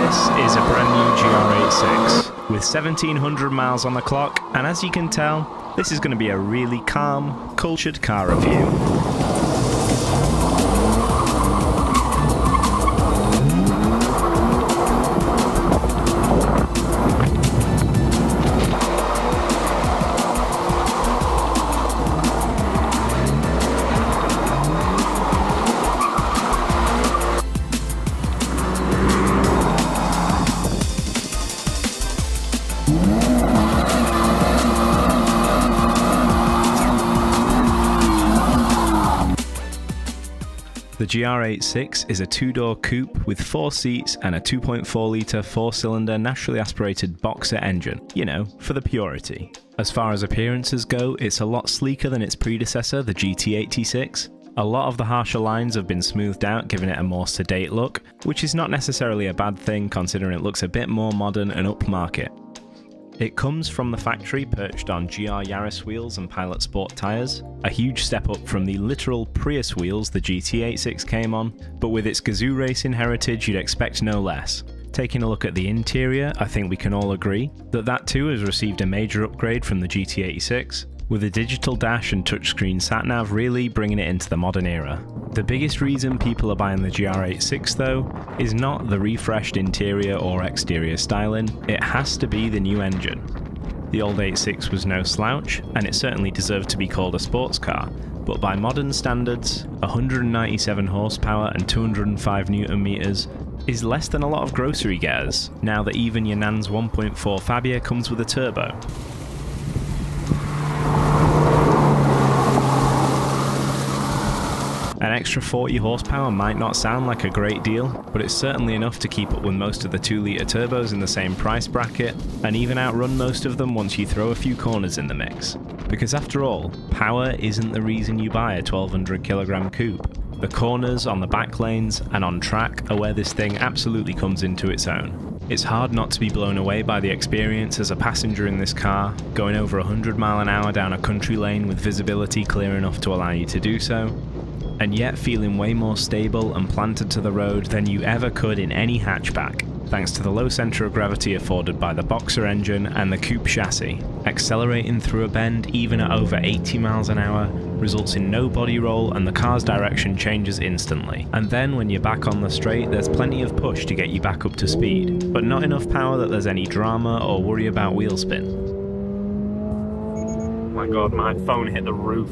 This is a brand new GR86 with 1700 miles on the clock, and as you can tell, this is going to be a really calm, cultured car review. The GR86 is a two-door coupe with 4 seats and a 2.4-litre 4-cylinder naturally aspirated boxer engine, you know, for the purity. As far as appearances go, it's a lot sleeker than its predecessor, the GT86. A lot of the harsher lines have been smoothed out, giving it a more sedate look, which is not necessarily a bad thing considering it looks a bit more modern and upmarket. It comes from the factory perched on GR Yaris wheels and Pilot Sport tyres, a huge step up from the literal Prius wheels the GT86 came on, but with its Gazoo racing heritage you'd expect no less. Taking a look at the interior, I think we can all agree that that too has received a major upgrade from the GT86, with a digital dash and touchscreen sat-nav really bringing it into the modern era. The biggest reason people are buying the GR86 though is not the refreshed interior or exterior styling, it has to be the new engine. The old 86 was no slouch, and it certainly deserved to be called a sports car, but by modern standards, 197 horsepower and 205 Newton meters is less than a lot of grocery getters, now that even your Nan's 1.4 Fabia comes with a turbo. An extra 40 horsepower might not sound like a great deal, but it's certainly enough to keep up with most of the 2-litre turbos in the same price bracket, and even outrun most of them once you throw a few corners in the mix. Because after all, power isn't the reason you buy a 1200 kilogram coupe. The corners on the back lanes and on track are where this thing absolutely comes into its own. It's hard not to be blown away by the experience as a passenger in this car, going over 100 miles an hour down a country lane with visibility clear enough to allow you to do so, and yet feeling way more stable and planted to the road than you ever could in any hatchback, thanks to the low centre of gravity afforded by the boxer engine and the coupe chassis. Accelerating through a bend even at over 80 miles an hour results in no body roll and the car's direction changes instantly. And then when you're back on the straight, there's plenty of push to get you back up to speed, but not enough power that there's any drama or worry about wheel spin. Oh my god, my phone hit the roof.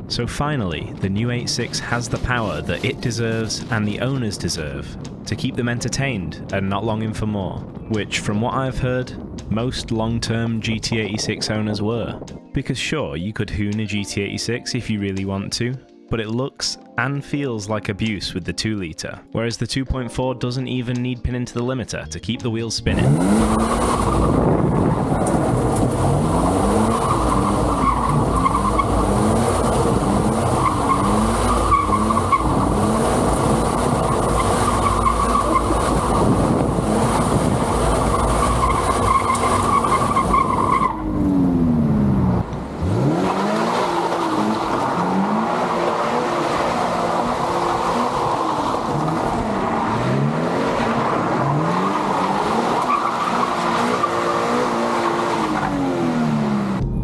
So finally, the new 86 has the power that it deserves and the owners deserve to keep them entertained and not longing for more, which from what I've heard, most long-term GT86 owners were. Because sure, you could hoon a GT86 if you really want to, but it looks and feels like abuse with the 2-litre, whereas the 2.4 doesn't even need pinning to the limiter to keep the wheels spinning.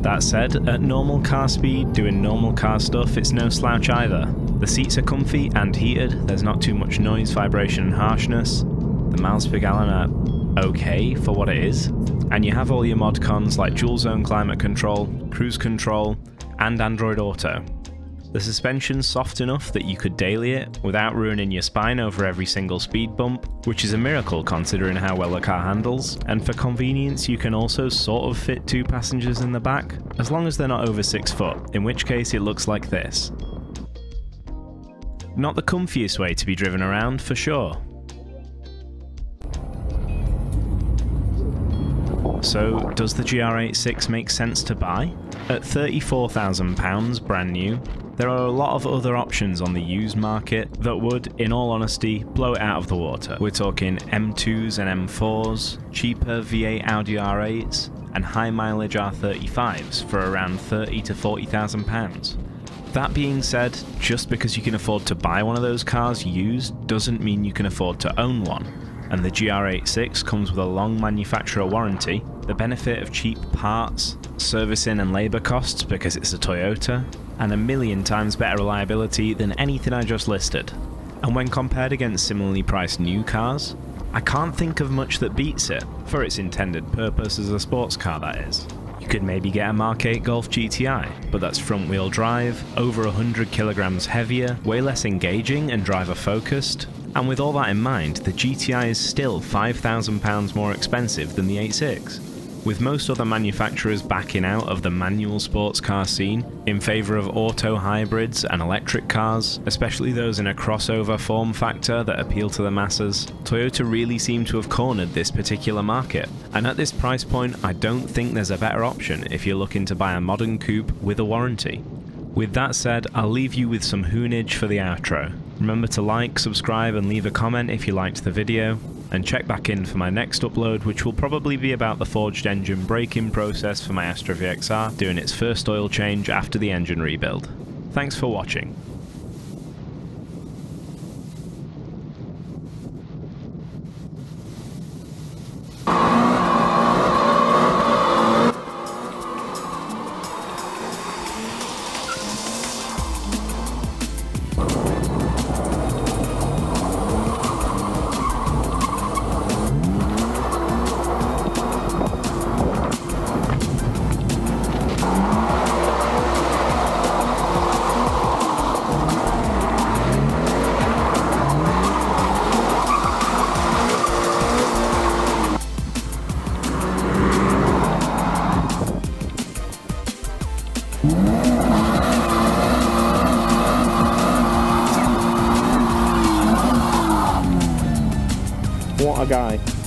That said, at normal car speed, doing normal car stuff, it's no slouch either. The seats are comfy and heated, there's not too much noise, vibration and harshness, the miles per gallon are okay for what it is, and you have all your mod cons like dual zone climate control, cruise control, and Android Auto. The suspension's soft enough that you could daily it without ruining your spine over every single speed bump, which is a miracle considering how well the car handles, and for convenience you can also sort of fit 2 passengers in the back, as long as they're not over 6 foot, in which case it looks like this. Not the comfiest way to be driven around, for sure. So, does the GR86 make sense to buy? At £34,000 brand new, there are a lot of other options on the used market that would, in all honesty, blow it out of the water. We're talking M2s and M4s, cheaper V8 Audi R8s, and high mileage R35s for around £30,000 to £40,000. That being said, just because you can afford to buy one of those cars used doesn't mean you can afford to own one, and the GR86 comes with a long manufacturer warranty, the benefit of cheap parts, servicing and labour costs because it's a Toyota, and a million times better reliability than anything I just listed. And when compared against similarly priced new cars, I can't think of much that beats it, for its intended purpose as a sports car that is. You could maybe get a Mark 8 Golf GTI, but that's front wheel drive, over 100 kilograms heavier, way less engaging and driver focused, and with all that in mind, the GTI is still £5,000 more expensive than the 86. With most other manufacturers backing out of the manual sports car scene in favour of auto hybrids and electric cars, especially those in a crossover form factor that appeal to the masses, Toyota really seem to have cornered this particular market. And at this price point, I don't think there's a better option if you're looking to buy a modern coupe with a warranty. With that said, I'll leave you with some hoonage for the outro. Remember to like, subscribe and leave a comment if you liked the video, and check back in for my next upload, which will probably be about the forged engine braking process for my Astra VXR doing its first oil change after the engine rebuild. Thanks for watching. What a guy.